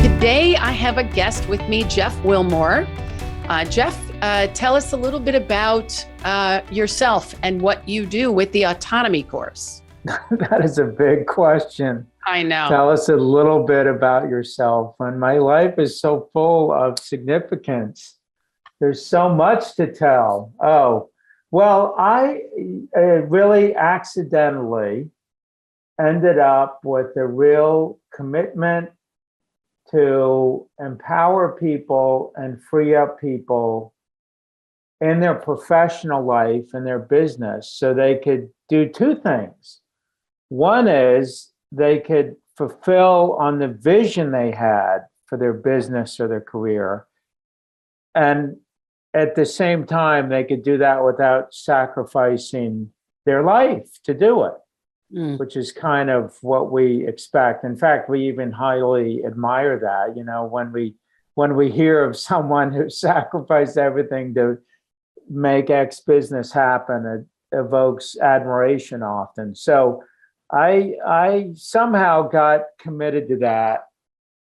Today, I have a guest with me, Jeff Willmore. Jeff, tell us a little bit about yourself and what you do with the Autonomy Course. That is a big question. I know. Tell us a little bit about yourself. And my life is so full of significance. There's so much to tell. Oh, well, I really accidentally ended up with a real commitment to empower people and free up people in their professional life and their business so they could do two things. One is they could fulfill on the vision they had for their business or their career. And at the same time, they could do that without sacrificing their life to do it. Which is kind of what we expect. In fact, we even highly admire that. You know, when we hear of someone who sacrificed everything to make X business happen, it evokes admiration often. So I somehow got committed to that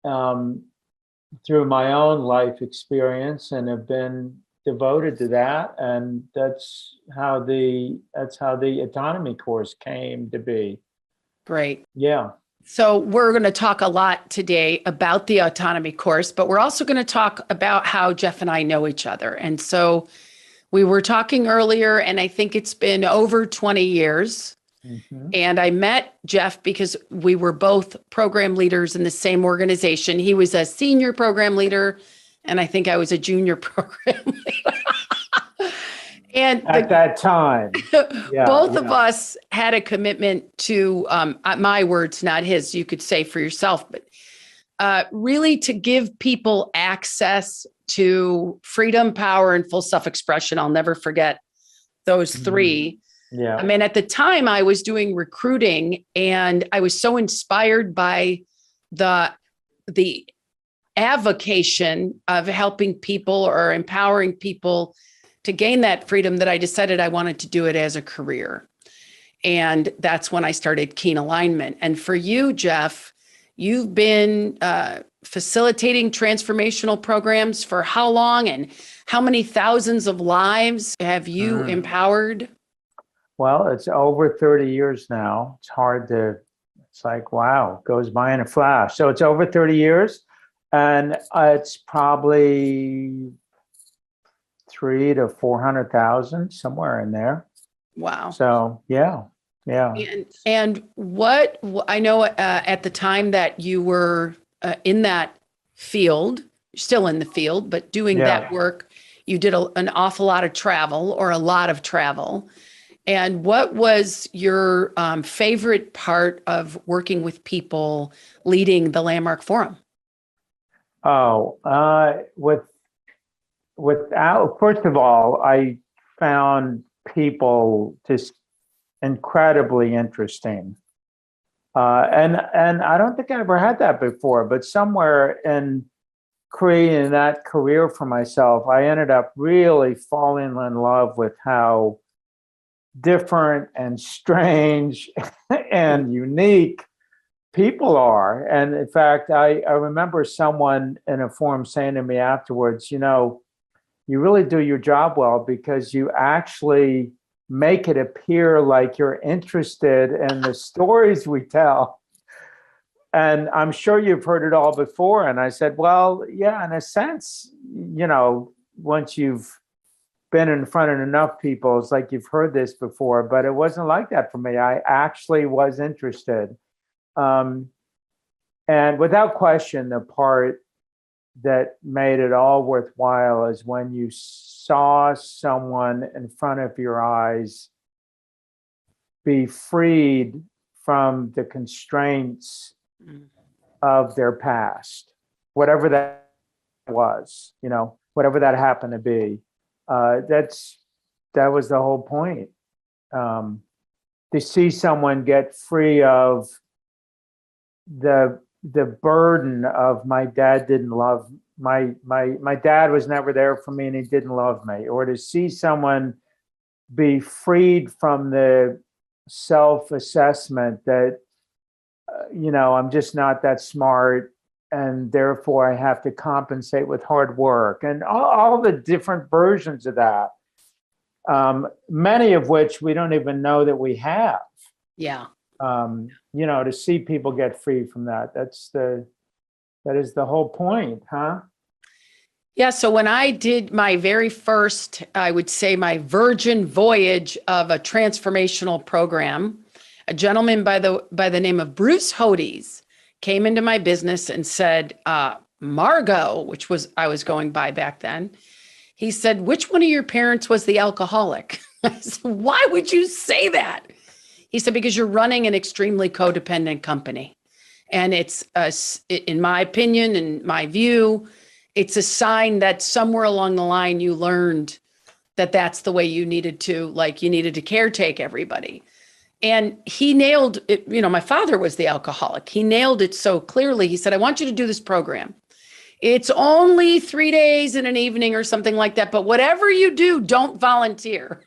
through my own life experience and have been devoted to that, and that's how the Autonomy Course came to be. Great. Yeah. So we're going to talk a lot today about the Autonomy Course, but we're also going to talk about how Jeff and I know each other. And so we were talking earlier, and I think it's been over 20 years. Mm-hmm. And I met Jeff because we were both program leaders in the same organization. He was a senior program leader, and I think I was a junior program leader. And at that time, both of us had a commitment to, my words, not his, you could say for yourself, but really to give people access to freedom, power, and full self-expression. I'll never forget those three. Yeah. I mean, at the time I was doing recruiting, and I was so inspired by the avocation of helping people or empowering people to gain that freedom that I decided I wanted to do it as a career. And that's when I started Keen Alignment. And for you, Jeff, you've been facilitating transformational programs for how long, and how many thousands of lives have you empowered? Well, it's over 30 years now. It's like, wow, it goes by in a flash. So it's over 30 years. And it's probably 300,000 to 400,000, somewhere in there. Wow. So yeah. And what I know at the time that you were in that field, still in the field, but doing that work, you did an awful lot of travel, or a lot of travel. And what was your favorite part of working with people leading the Landmark Forum? Oh, first of all, I found people just incredibly interesting. And I don't think I ever had that before, but somewhere in creating that career for myself, I ended up really falling in love with how different and strange and unique people are. And in fact, I remember someone in a forum saying to me afterwards, you know, you really do your job well because you actually make it appear like you're interested in the stories we tell. And I'm sure you've heard it all before. And I said, well, yeah, in a sense, you know, once you've been in front of enough people, it's like you've heard this before, but it wasn't like that for me. I actually was interested. And without question, the part that made it all worthwhile is when you saw someone in front of your eyes be freed from the constraints of their past, whatever that was, you know, whatever that happened to be. That was the whole point. To see someone get free of the burden of my dad didn't love my dad was never there for me and he didn't love me, or to see someone be freed from the self-assessment that I'm just not that smart, and therefore I have to compensate with hard work, and all the different versions of that, many of which we don't even know that we have. Yeah. To see people get free from that, that is the whole point, huh? Yeah. So when I did my very first, I would say my virgin voyage of a transformational program, a gentleman by the name of Bruce Hodes came into my business and said, Margot, which was I was going by back then. He said, which one of your parents was the alcoholic? I said, why would you say that? He said, because you're running an extremely codependent company. And it's, in my opinion and my view, it's a sign that somewhere along the line you learned that that's the way you needed to caretake everybody. And he nailed it. My father was the alcoholic. He nailed it so clearly. He said, I want you to do this program. It's only 3 days in an evening or something like that. But whatever you do, don't volunteer.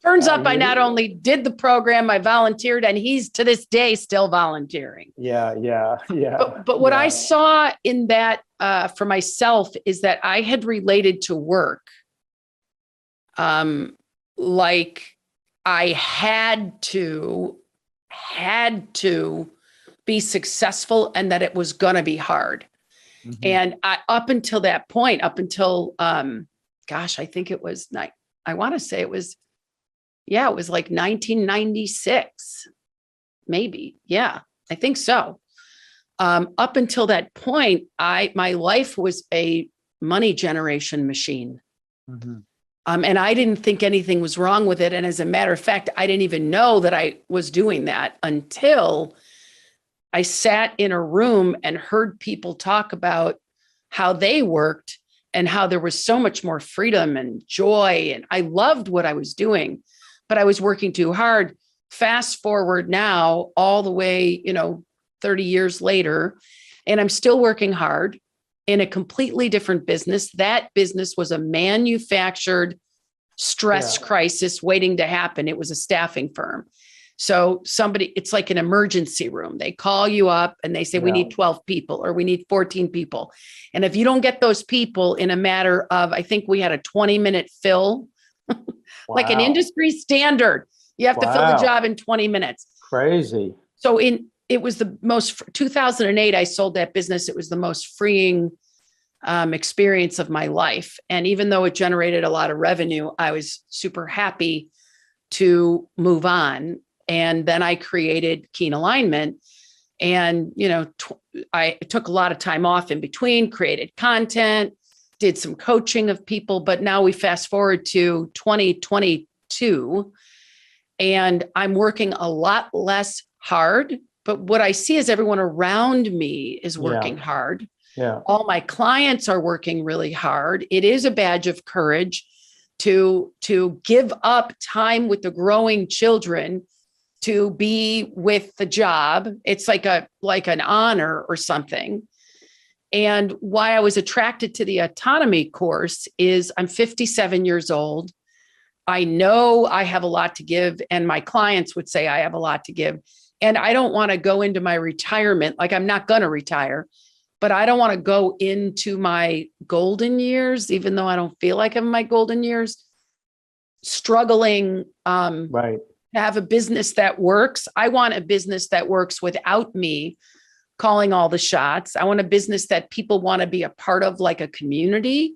Turns up, I not only did the program, I volunteered, and he's to this day still volunteering. Yeah. But what I saw in that for myself is that I had related to work like I had to be successful and that it was going to be hard. Mm-hmm. And up until that point, I think it was I want to say it was like 1996, maybe. Yeah, I think so. Up until that point, my life was a money generation machine. Mm-hmm. And I didn't think anything was wrong with it. And as a matter of fact, I didn't even know that I was doing that until I sat in a room and heard people talk about how they worked and how there was so much more freedom and joy. And I loved what I was doing, but I was working too hard. Fast forward now, all the way, 30 years later, and I'm still working hard in a completely different business. That business was a manufactured stress crisis waiting to happen. It was a staffing firm. So it's like an emergency room. They call you up and they say, we need 12 people or we need 14 people. And if you don't get those people in a matter of, I think we had a 20-minute fill, like an industry standard, you have to fill the job in 20 minutes. Crazy. So it was the most, 2008, I sold that business. It was the most freeing experience of my life. And even though it generated a lot of revenue, I was super happy to move on. And then I created Keen Alignment. And, I took a lot of time off in between, created content, did some coaching of people. But now we fast forward to 2022, and I'm working a lot less hard. But what I see is everyone around me is working hard. Yeah. All my clients are working really hard. It is a badge of courage to give up time with the growing children to be with the job. It's like an honor or something. And why I was attracted to the Autonomy Course is I'm 57 years old. I know I have a lot to give, and my clients would say I have a lot to give. And I don't want to go into my retirement. Like, I'm not going to retire, but I don't want to go into my golden years, even though I don't feel like I'm in my golden years, struggling to have a business that works. I want a business that works without me calling all the shots. I want a business that people want to be a part of, like a community,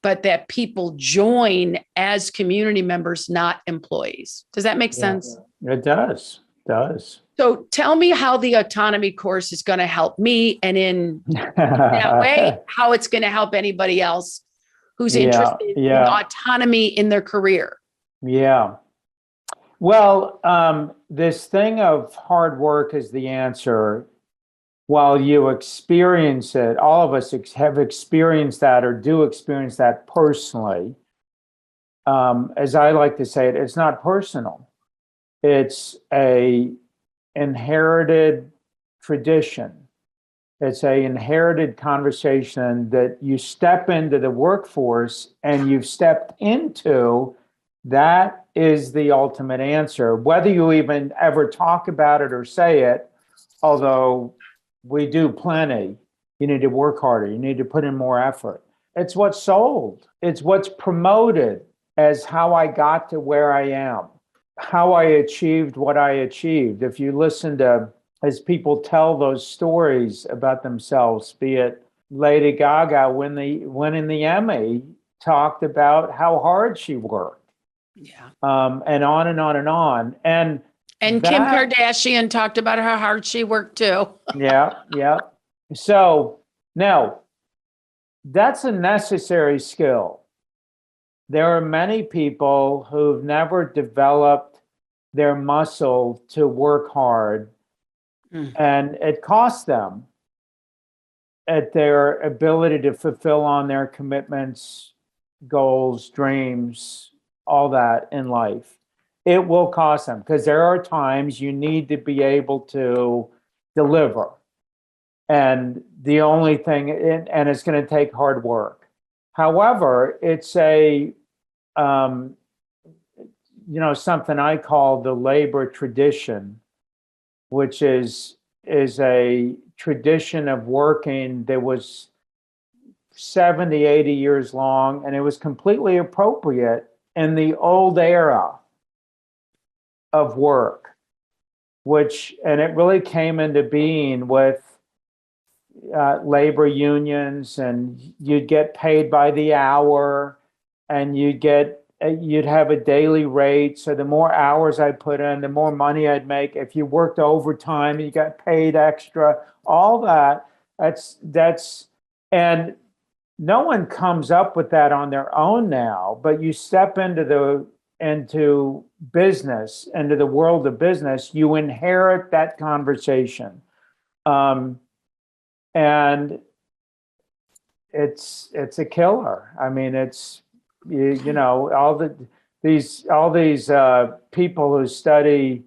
but that people join as community members, not employees. Does that make sense? It does. So tell me how the Autonomy Course is going to help me, and in that way, how it's going to help anybody else who's interested in autonomy in their career. Yeah. Well, this thing of hard work is the answer. While you experience it, all of us have experienced that or do experience that personally. As I like to say it, it's not personal. It's a inherited tradition. It's a inherited conversation that you step into the workforce and you've stepped into. That is the ultimate answer. Whether you even ever talk about it or say it, although we do plenty. You need to work harder. You need to put in more effort. It's what's sold. It's what's promoted as how I got to where I am, how I achieved what I achieved. If you listen to, as people tell those stories about themselves, be it Lady Gaga winning the Emmy, talked about how hard she worked. Yeah. And on and on and on. And Kim Kardashian talked about how hard she worked too. Yeah. So now that's a necessary skill. There are many people who've never developed their muscle to work hard, and it costs them at their ability to fulfill on their commitments, goals, dreams, all that in life. It will cost them, because there are times you need to be able to deliver. And the only thing, and it's going to take hard work. However, it's something I call the labor tradition, which is a tradition of working that was 70, 80 years long, and it was completely appropriate in the old era of work, and it really came into being with labor unions, and you'd get paid by the hour, and you'd have a daily rate. So the more hours I put in, the more money I'd make. If you worked overtime, you got paid extra. All that. And no one comes up with that on their own now. But you step into business, into the world of business, you inherit that conversation. And it's a killer. I mean, it's all these people who study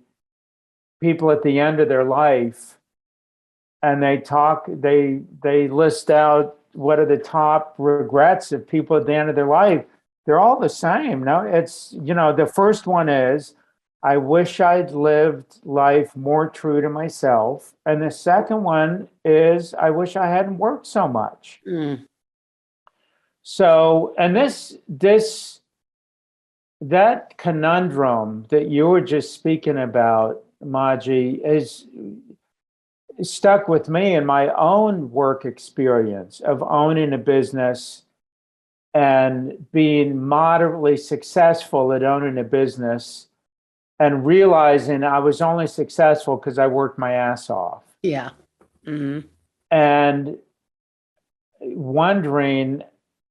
people at the end of their life, and they list out what are the top regrets of people at the end of their life. They're all the same. No, it's the first one is, I wish I'd lived life more true to myself. And the second one is, I wish I hadn't worked so much. So, and that conundrum that you were just speaking about, Maji, is stuck with me in my own work experience of owning a business and being moderately successful at owning a business, and realizing I was only successful because I worked my ass off. Yeah. And wondering,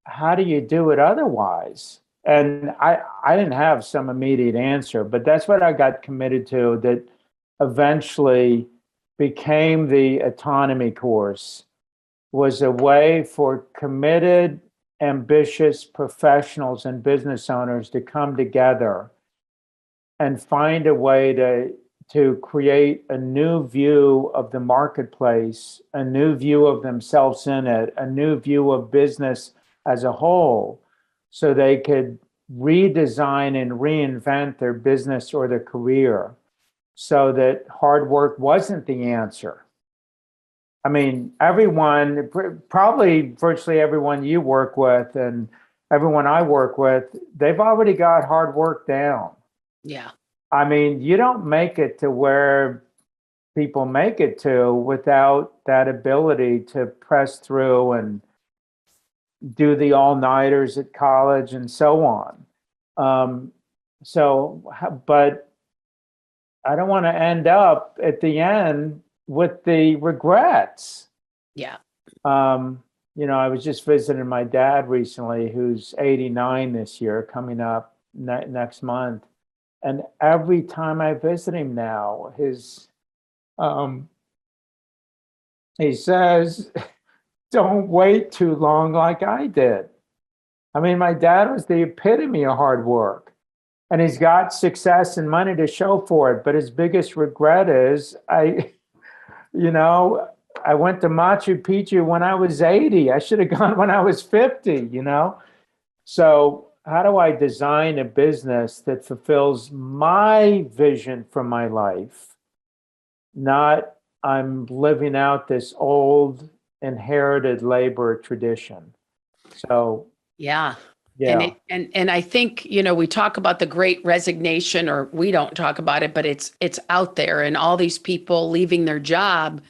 how do you do it otherwise? And I didn't have some immediate answer, but that's what I got committed to, that eventually became the Autonomy Course, was a way for committed, ambitious professionals and business owners to come together and find a way to create a new view of the marketplace, a new view of themselves in it, a new view of business as a whole, so they could redesign and reinvent their business or their career, so that hard work wasn't the answer. I mean, everyone, probably virtually everyone you work with and everyone I work with, they've already got hard work down. Yeah. I mean, you don't make it to where people make it to without that ability to press through and do the all-nighters at college and so on. But I don't want to end up at the end with the regrets. Yeah. I was just visiting my dad recently, who's 89 this year, coming up next month. And every time I visit him now, he says, don't wait too long like I did. I mean, my dad was the epitome of hard work, and he's got success and money to show for it. But his biggest regret is, I went to Machu Picchu when I was 80. I should have gone when I was 50, So how do I design a business that fulfills my vision for my life, not I'm living out this old inherited labor tradition. So Yeah. yeah, And I think, we talk about the Great Resignation, or we don't talk about it, but it's out there, and all these people leaving their job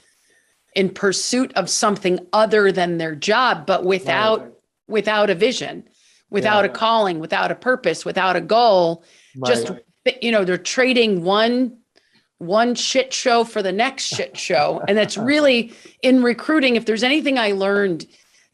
in pursuit of something other than their job, but without a vision, without a calling, without a purpose, without a goal. Just, right, they're trading one shit show for the next shit show. And that's really, in recruiting, if there's anything I learned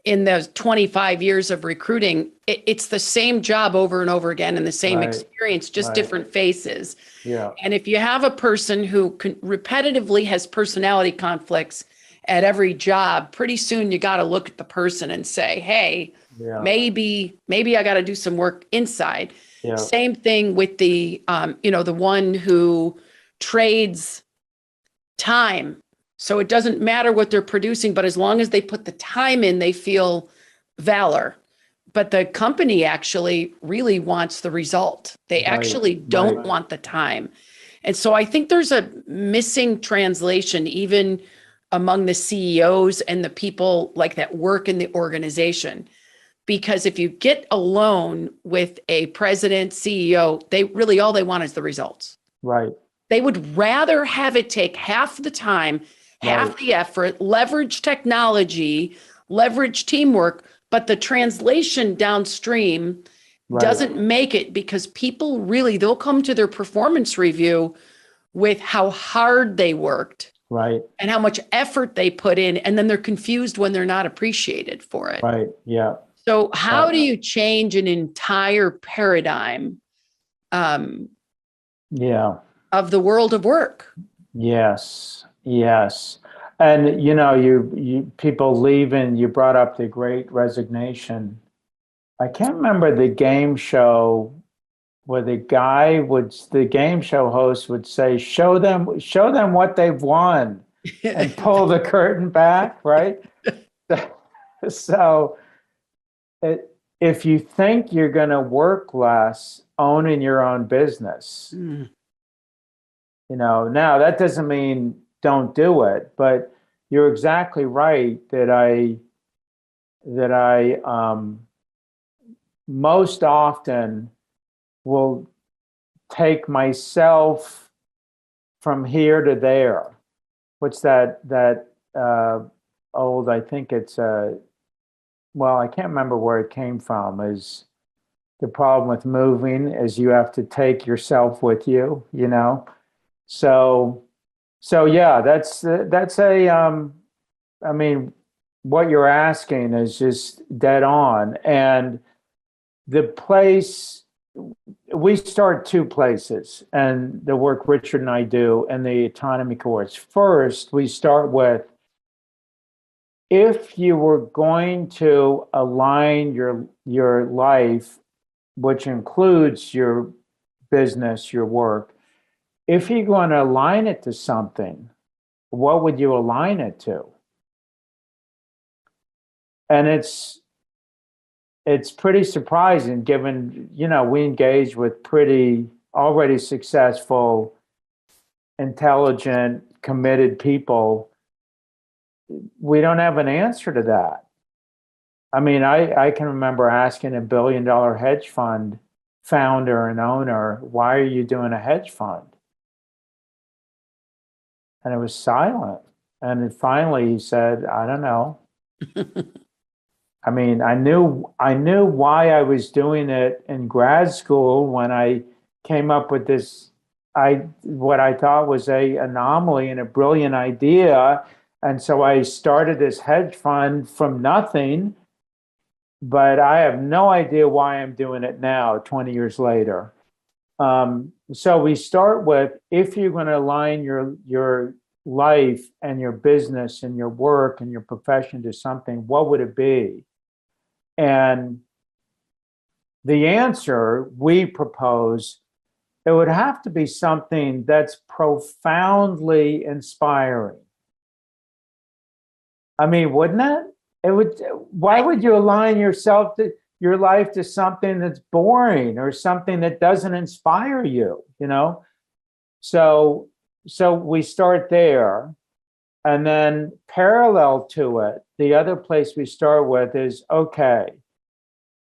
in those 25 years of recruiting, it's the same job over and over again, and the same right, experience, just right. different faces. Yeah, And if you have a person who repetitively has personality conflicts at every job, pretty soon you got to look at the person and say, hey, yeah, maybe I got to do some work inside. yeah, Same thing with the the one who trades time. So it doesn't matter what they're producing, but as long as they put the time in, they feel valor. But the company actually really wants the result. They actually don't want the time. And so I think there's a missing translation, even among the CEOs and the people like that work in the organization. Because if you get alone with a president, CEO, they really, all they want is the results. right, They would rather have it take half the time, half the effort, leverage technology, leverage teamwork, but the translation downstream doesn't make it, because people really, they'll come to their performance review with how hard they worked right, and how much effort they put in, and then they're confused when they're not appreciated for it. right, yeah, So how do you change an entire paradigm yeah. of the world of work? Yes, yes. And you people leaving, you brought up the Great Resignation. I can't remember the game show where the game show host would say, show them what they've won and pull the curtain back, right? So if you think you're going to work less, owning your own business, now that doesn't mean don't do it, but you're exactly right that I most often will take myself from here to there. What's that old, I think it's well, I can't remember where it came from. Is the problem with moving is you have to take yourself with you, So yeah, that's a I mean, what you're asking is just dead on. And the place, we start two places, and the work Richard and I do in the Autonomy Course. First, we start with, if you were going to align your life, which includes your business, your work, if you're going to align it to something, what would you align it to? And it's pretty surprising, given, we engage with pretty already successful, intelligent, committed people. We don't have an answer to that. I mean, I can remember asking a $1 billion hedge fund founder and owner, why are you doing a hedge fund? And it was silent. And then finally he said, I don't know. I mean, I knew why I was doing it in grad school when I came up with this, what I thought was a anomaly and a brilliant idea. And so I started this hedge fund from nothing, but I have no idea why I'm doing it now, 20 years later. So we start with, if you're going to align your life and your business and your work and your profession to something, what would it be? And the answer we propose, it would have to be something that's profoundly inspiring. I mean, wouldn't it? It would. Why would you align your life to something that's boring or something that doesn't inspire you? So we start there. And then parallel to it, the other place we start with is, okay,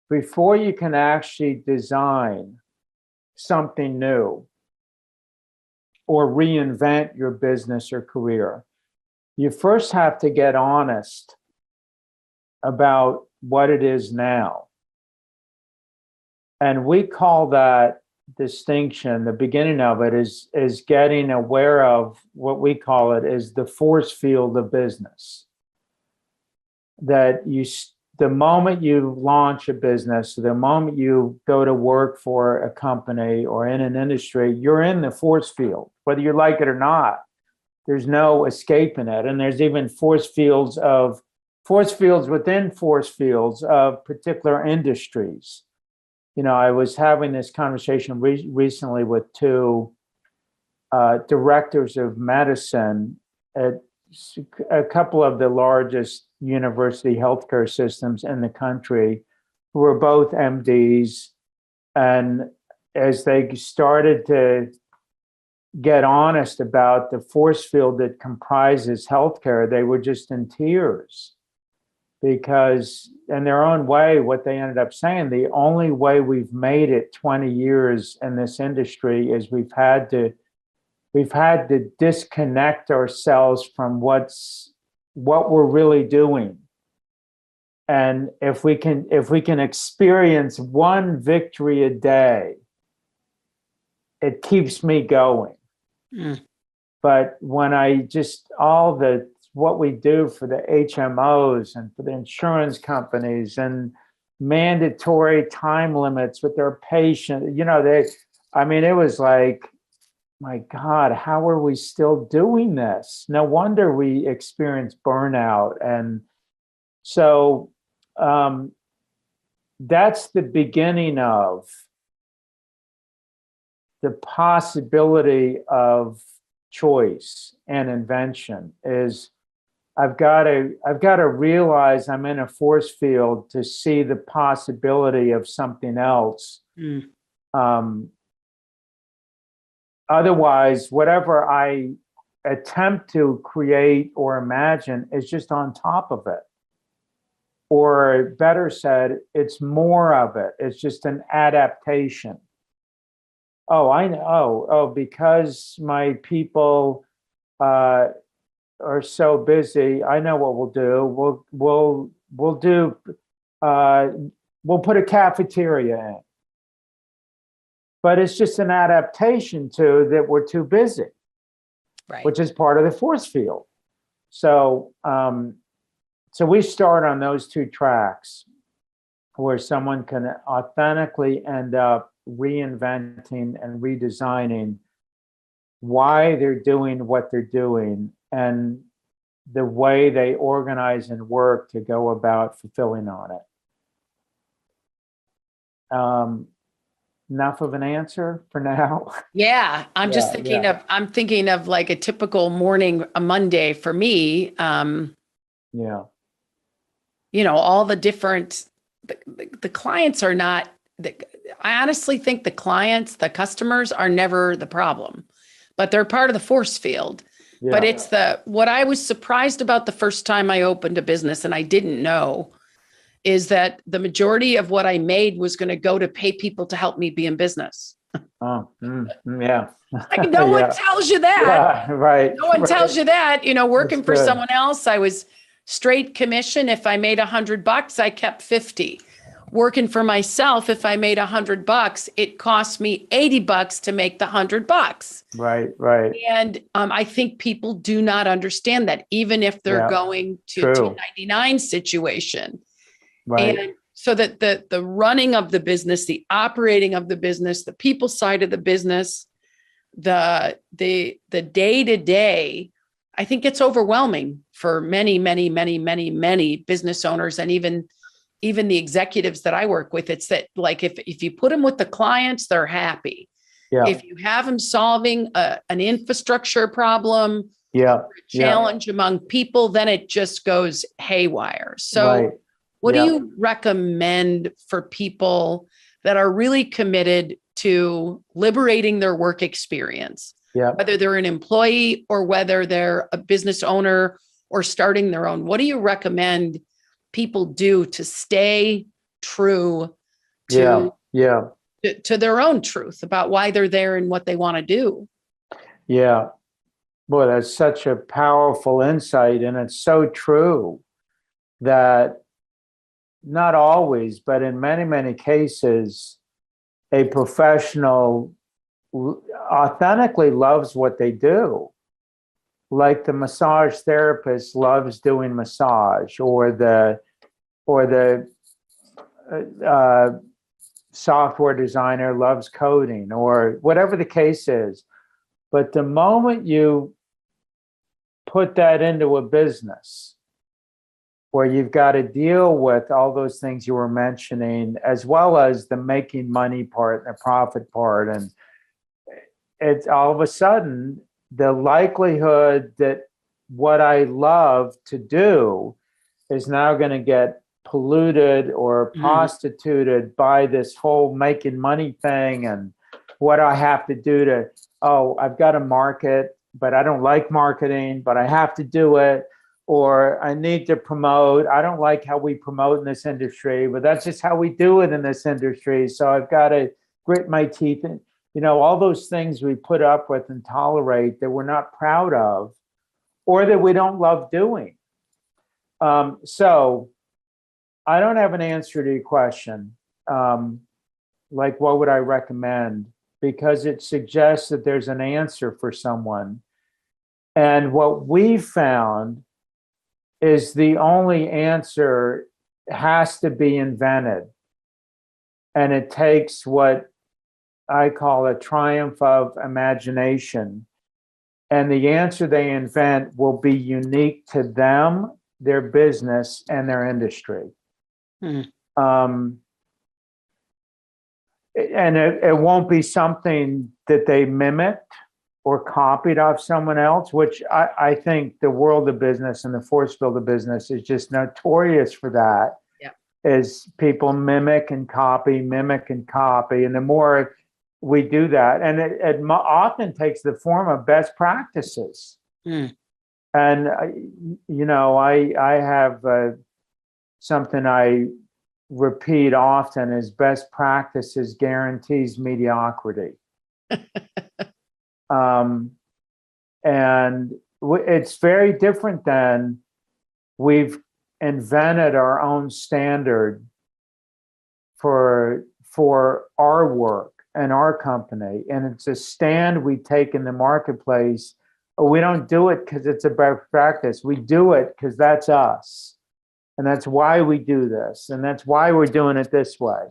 before you can actually design something new or reinvent your business or career, you first have to get honest about what it is now. And we call that distinction, the beginning of it is getting aware of what we call it is the force field of business. That the moment you launch a business, the moment you go to work for a company or in an industry, you're in the force field, whether you like it or not. There's no escaping it. And there's even force fields within force fields of particular industries. I was having this conversation recently with two directors of medicine at a couple of the largest university healthcare systems in the country, who were both MDs. And as they started to get honest about the force field that comprises healthcare, they were just in tears. Because in their own way, what they ended up saying, the only way we've made it 20 years in this industry is we've had to disconnect ourselves from what we're really doing. And if we can experience one victory a day, it keeps me going. But when what we do for the HMOs and for the insurance companies and mandatory time limits with their patients, it was like, my God, how are we still doing this? No wonder we experience burnout. And so that's the beginning of the possibility of choice and invention. Is I've got to realize I'm in a force field to see the possibility of something else. Otherwise, whatever I attempt to create or imagine is just on top of it. Or better said, it's more of it. It's just an adaptation. Oh, I know. Oh, because my people are so busy, I know what we'll do. We'll put a cafeteria in. But it's just an adaptation to that we're too busy, right? Which is part of the force field. So we start on those two tracks where someone can authentically end up reinventing and redesigning why they're doing what they're doing and the way they organize and work to go about fulfilling on it. Enough of an answer for now. Yeah, I'm just thinking of like a typical morning, a Monday for me. All the different, the clients are not, I honestly think the customers are never the problem, but they're part of the force field. Yeah. But it's what I was surprised about the first time I opened a business and I didn't know is that the majority of what I made was going to go to pay people to help me be in business. Yeah. Like no one tells you that. Yeah, right. No one tells you that. Working for someone else, I was straight commission. If I made $100, I kept 50. Working for myself, if I made $100, it cost me $80 to make the $100. Right. And I think people do not understand that, even if they're going to 1099 situation. Right. And so that the running of the business, the operating of the business, the people side of the business, the day-to-day, I think it's overwhelming for many business owners and even the executives that I work with. It's that like if you put them with the clients, they're happy. Yeah. If you have them solving an infrastructure problem, a challenge among people, then it just goes haywire. So what do you recommend for people that are really committed to liberating their work experience, Yeah. whether they're an employee or whether they're a business owner or starting their own. What do you recommend people do to stay true Yeah. to, Yeah. to their own truth about why they're there and what they want to do? Yeah. Boy, that's such a powerful insight. And it's so true that not always, but in many, many cases, a professional authentically loves what they do. Like the massage therapist loves doing massage, or the software designer loves coding, or whatever the case is. But the moment you put that into a business where you've got to deal with all those things you were mentioning, as well as the making money part and the profit part, and it's all of a sudden the likelihood that what I love to do is now going to get polluted or prostituted by this whole making money thing, and what I have to do to, oh, I've got to market, but I don't like marketing, but I have to do it, or I need to promote. I don't like how we promote in this industry, but that's just how we do it in this industry. So I've got to grit my teeth and, all those things we put up with and tolerate that we're not proud of, or that we don't love doing. So I don't have an answer to your question. Like, what would I recommend? Because it suggests that there's an answer for someone. And what we found is the only answer has to be invented. And it takes what I call a triumph of imagination. And the answer they invent will be unique to them, their business, and their industry. And it won't be something that they mimicked or copied off someone else, which I think the world of business and the force field of business is just notorious for that. Yeah. Is people mimic and copy. And the more we do that, and it often takes the form of best practices. And, I have something I repeat often is best practices guarantees mediocrity. And it's very different than we've invented our own standard for our work and our company. And it's a stand we take in the marketplace. We don't do it because it's a best practice. We do it because that's us. And that's why we do this. And that's why we're doing it this way.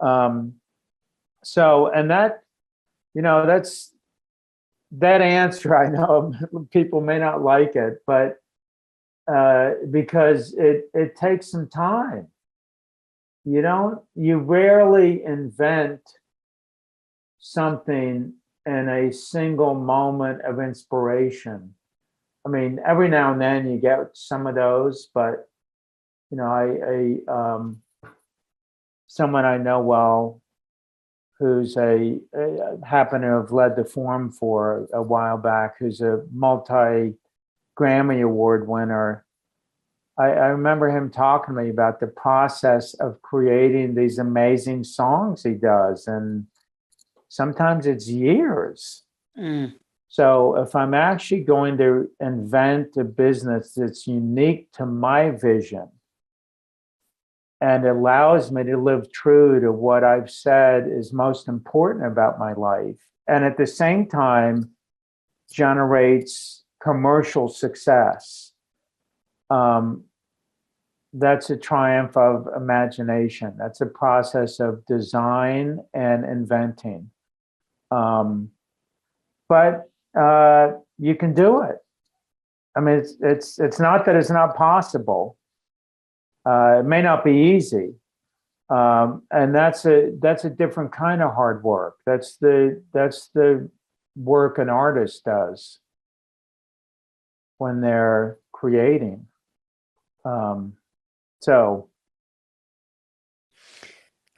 So, and that, that's that answer. I know people may not like it, but because it takes some time. You rarely invent something in a single moment of inspiration. I mean, every now and then you get some of those, but someone I know well, who's happened to have led the forum for a while back, who's a multi-Grammy Award winner. I remember him talking to me about the process of creating these amazing songs he does. And sometimes it's years. So if I'm actually going to invent a business that's unique to my vision and allows me to live true to what I've said is most important about my life, and at the same time generates commercial success, that's a triumph of imagination. That's a process of design and inventing. But you can do it. I mean, it's not that it's not possible. It may not be easy, and that's a different kind of hard work. That's the work an artist does when they're creating. So.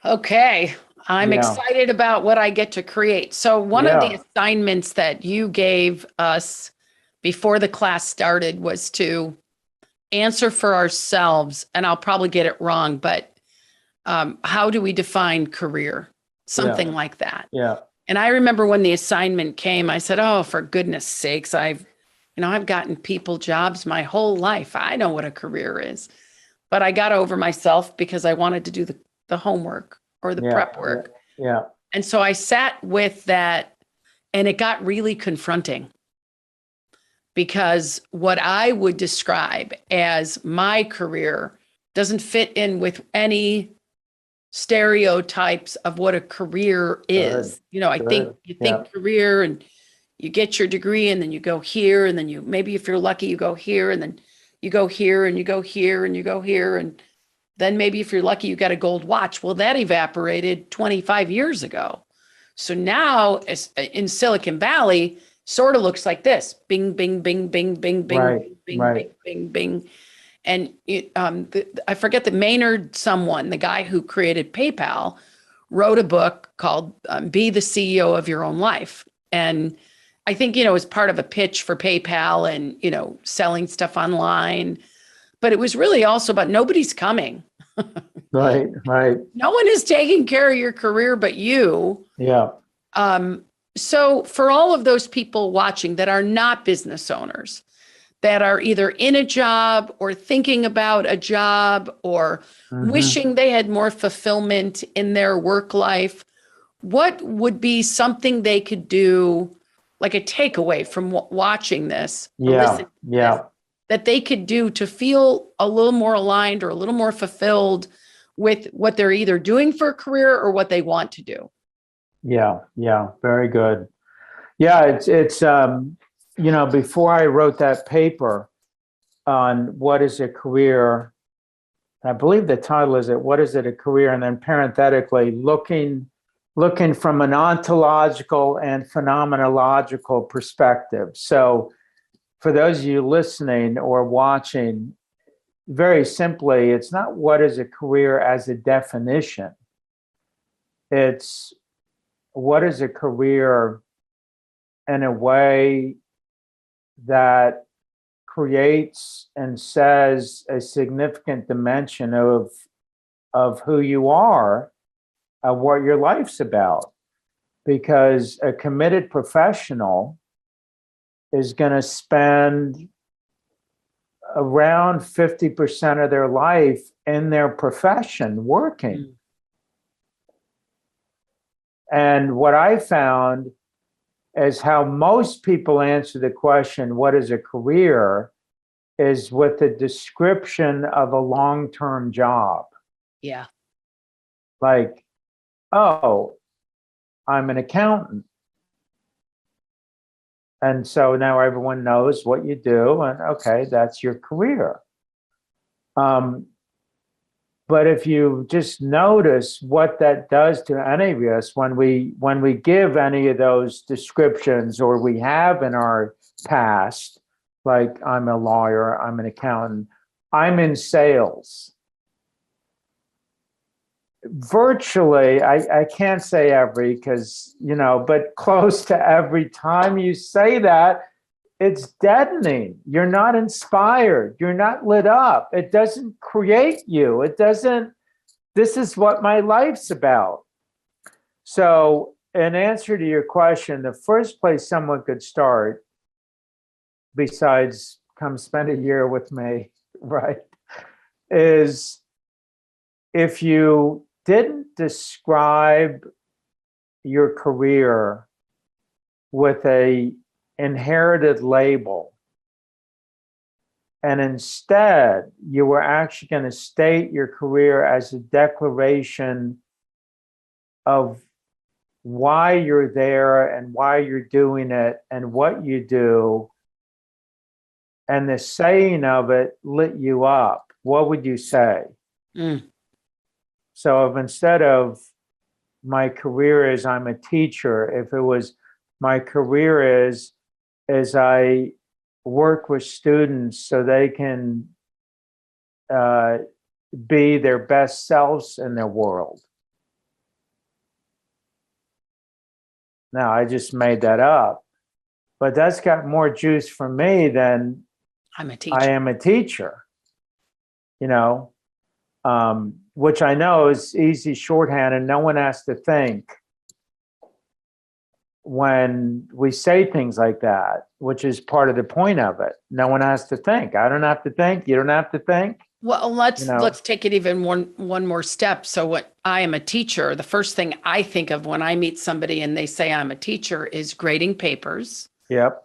Okay. I'm excited about what I get to create. So one of the assignments that you gave us before the class started was to answer for ourselves, and I'll probably get it wrong, but how do we define career? Something like that. Yeah. And I remember when the assignment came, I said, oh, for goodness sakes, I've gotten people jobs my whole life. I know what a career is. But I got over myself because I wanted to do the homework or the prep work. Yeah. And so I sat with that, and it got really confronting, because what I would describe as my career doesn't fit in with any stereotypes of what a career is. I think you think career, and you get your degree, and then you go here, and then maybe if you're lucky, you go here, and then you go here, and you go here, and you go here, and then maybe if you're lucky, you got a gold watch. Well, that evaporated 25 years ago. So now in Silicon Valley, sort of looks like this: bing, bing, bing, bing, bing, bing, bing, bing, bing, bing. And I forget the Maynard someone, the guy who created PayPal, wrote a book called Be the CEO of Your Own Life. And I think, as part of a pitch for PayPal and, selling stuff online. But it was really also about nobody's coming. Right. No one is taking care of your career but you. Yeah. So for all of those people watching that are not business owners, that are either in a job or thinking about a job or wishing they had more fulfillment in their work life, what would be something they could do, like a takeaway from watching this, listening to this, that they could do to feel a little more aligned or a little more fulfilled with what they're either doing for a career or what they want to do? Yeah. Very good. Yeah, it's before I wrote that paper on what is a career, I believe the title is What is it a career? And then parenthetically, looking from an ontological and phenomenological perspective. So for those of you listening or watching, very simply, it's not what is a career as a definition. It's what is a career in a way that creates and says a significant dimension of who you are, of what your life's about. Because a committed professional is going to spend around 50% of their life in their profession working. And what I found is how most people answer the question, what is a career, is with a description of a long-term job. Yeah. Like, oh, I'm an accountant. And so now everyone knows what you do, and okay, that's your career. But if you just notice what that does to any of us when we give any of those descriptions, or we have in our past, like I'm a lawyer, I'm an accountant, I'm in sales. Virtually, I can't say every, because, but close to every time you say that, it's deadening. You're not inspired. You're not lit up. It doesn't create you. It doesn't, this is what my life's about. So in answer to your question, the first place someone could start, besides come spend a year with me, right, is if you didn't describe your career with a inherited label, and instead you were actually going to state your career as a declaration of why you're there and why you're doing it and what you do, and the saying of it lit you up, what would you say? So if instead of my career is I'm a teacher, if it was my career is I work with students so they can be their best selves in their world. Now, I just made that up, but that's got more juice for me than I'm a teacher. I am a teacher, which I know is easy shorthand, and no one has to think when we say things like that, which is part of the point of it. No one has to think. I don't have to think. You don't have to think. Well, let's take it even one more step. So what I am a teacher, the first thing I think of when I meet somebody and they say I'm a teacher is grading papers. Yep.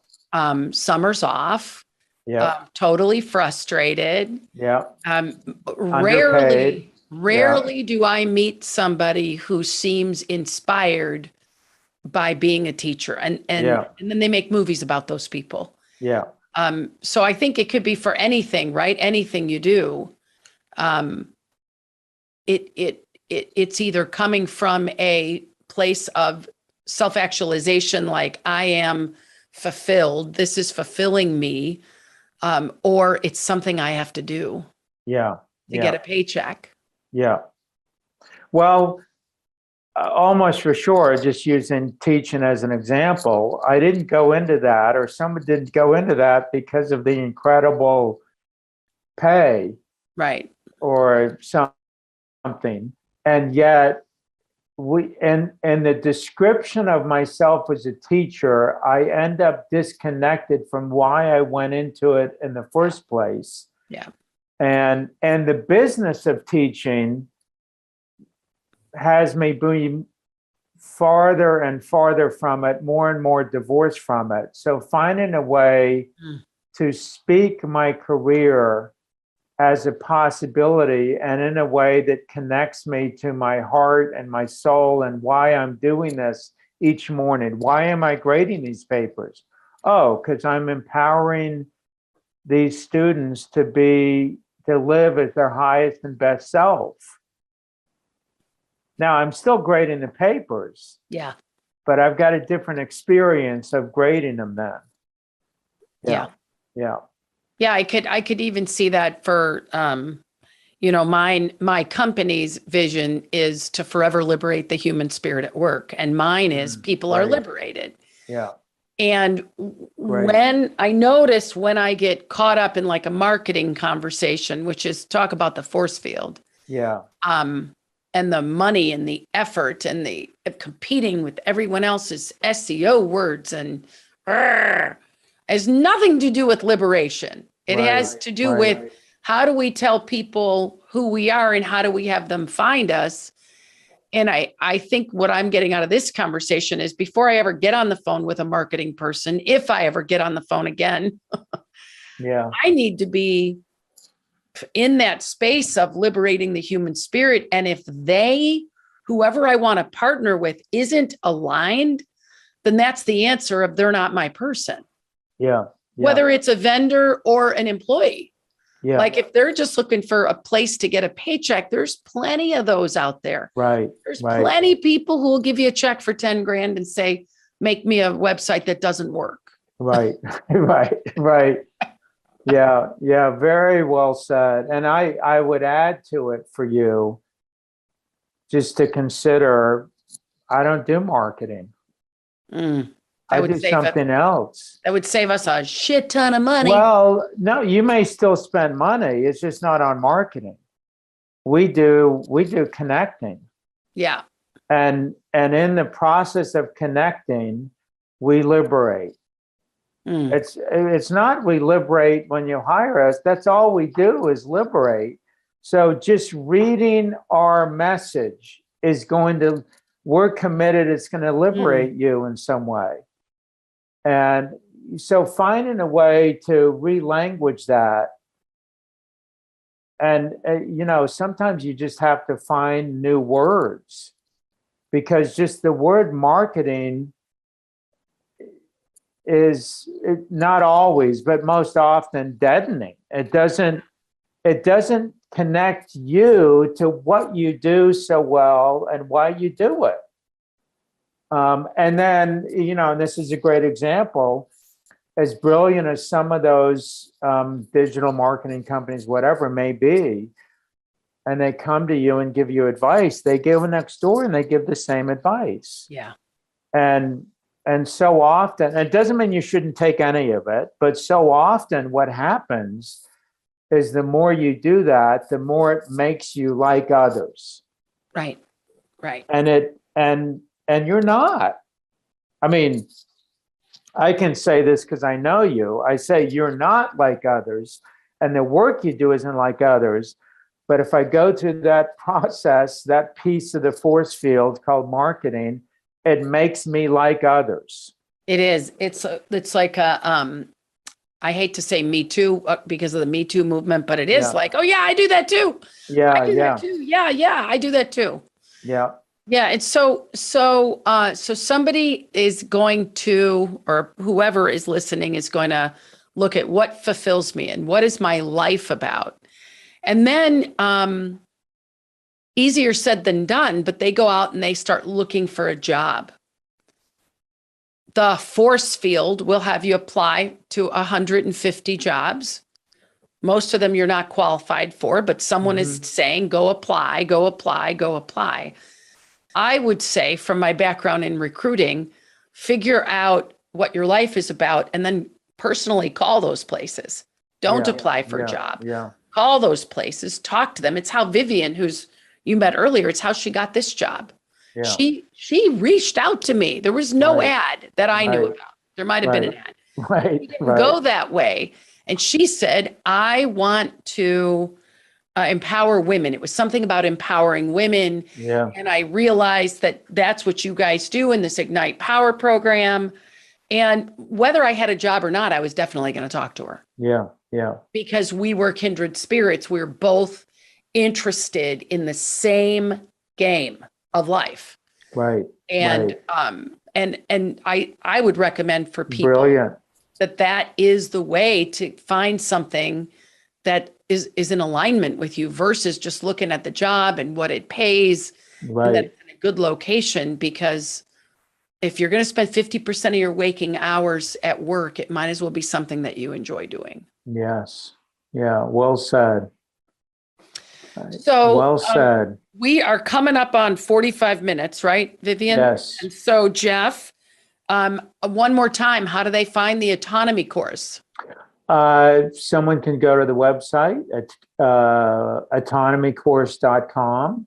Summers off. Yep. Totally frustrated. Yep. Rarely do I meet somebody who seems inspired by being a teacher, and then they make movies about those people. Yeah. So I think it could be for anything, right? Anything you do. It's either coming from a place of self-actualization, like I am fulfilled, this is fulfilling me, or it's something I have to do. Yeah. To get a paycheck. Yeah. Well, almost for sure, just using teaching as an example, I didn't go into that, or someone didn't go into that because of the incredible pay. Right. Or something. And yet in the description of myself as a teacher, I end up disconnected from why I went into it in the first place. Yeah. And the business of teaching has me being farther and farther from it, more and more divorced from it. So finding a way to speak my career as a possibility and in a way that connects me to my heart and my soul and why I'm doing this each morning. Why am I grading these papers? Oh, because I'm empowering these students to live as their highest and best self. Now, I'm still grading the papers. Yeah. But I've got a different experience of grading them then. Yeah. Yeah. Yeah, I could even see that for my company's vision is to forever liberate the human spirit at work, and mine is people are liberated. Yeah. And when I get caught up in like a marketing conversation, which is talk about the force field. Yeah. And the money and the effort and the competing with everyone else's SEO words and has nothing to do with liberation. It has to do with how do we tell people who we are and how do we have them find us? And I think what I'm getting out of this conversation is before I ever get on the phone with a marketing person, if I ever get on the phone again, I need to be in that space of liberating the human spirit. And if whoever I want to partner with isn't aligned, then that's the answer of they're not my person. Yeah. Whether it's a vendor or an employee. Yeah. Like if they're just looking for a place to get a paycheck, there's plenty of those out there. Right. There's plenty of people who will give you a check for 10 grand and say, make me a website that doesn't work. Right. Yeah. Very well said. And I would add to it for you just to consider, I don't do marketing. I do something else. That would save us a shit ton of money. Well, no, you may still spend money. It's just not on marketing. We do connecting. Yeah. And in the process of connecting, we liberate. It's not we liberate when you hire us. That's all we do is liberate. So just reading our message we're committed, it's going to liberate you in some way. And so finding a way to relanguage that. And, sometimes you just have to find new words because just the word marketing is not always, but most often deadening. It doesn't connect you to what you do so well and why you do it. And then, this is a great example, as brilliant as some of those digital marketing companies, whatever it may be, and they come to you and give you advice, they go next door and they give the same advice. Yeah. And and so often, it doesn't mean you shouldn't take any of it, but so often what happens is the more you do that, the more it makes you like others. Right. Right. And you're not. I mean, I can say this because I know you. I say you're not like others, and the work you do isn't like others. But if I go through that process, that piece of the force field called marketing, it makes me like others. It is. It's like a, I hate to say Me Too because of the Me Too movement, but it is like, oh yeah, I do that too. Yeah, I do yeah, that too. Yeah, I do that too. yeah, Yeah. And so somebody is going to, or whoever is listening is going to look at what fulfills me and what is my life about. And then, easier said than done, but they go out and they start looking for a job. The force field will have you apply to 150 jobs. Most of them you're not qualified for, but someone is saying, go apply, go apply, go apply. I would say, from my background in recruiting, figure out what your life is about and then personally call those places. Don't apply for a job. Yeah. Call those places, talk to them. It's how Vivian, who's you met earlier, it's how she got this job. Yeah. She reached out to me. There was no ad that I knew about. There might have been an ad. Right. She didn't go that way. And she said, I want to empower women. It was something about empowering women. Yeah. And I realized that that's what you guys do in this Ignite Power program. And whether I had a job or not, I was definitely going to talk to her. Yeah. Yeah. Because we were kindred spirits. We were both interested in the same game of life. Right. And and I would recommend for people Brilliant. that is the way to find something that is in alignment with you versus just looking at the job and what it pays and that it's in a good location. Because if you're going to spend 50% of your waking hours at work, it might as well be something that you enjoy doing. Yes. Yeah. Well said. So well said. We are coming up on 45 minutes, right, Vivian? Yes. And so, Jeff, one more time, how do they find the Autonomy Course? Someone can go to the website at autonomycourse.com,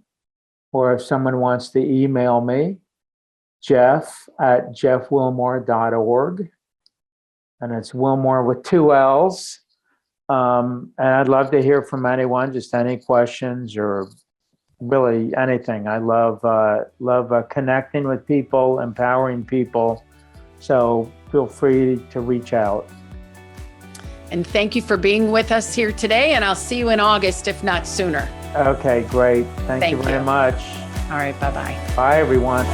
or if someone wants to email me, jeff@jeffwillmore.org. And it's Willmore with 2 L's. And I'd love to hear from anyone, just any questions or really anything. I love connecting with people, empowering people. So feel free to reach out. And thank you for being with us here today. And I'll see you in August, if not sooner. Okay, great. Thank you very much. All right. Bye-bye. Bye, everyone.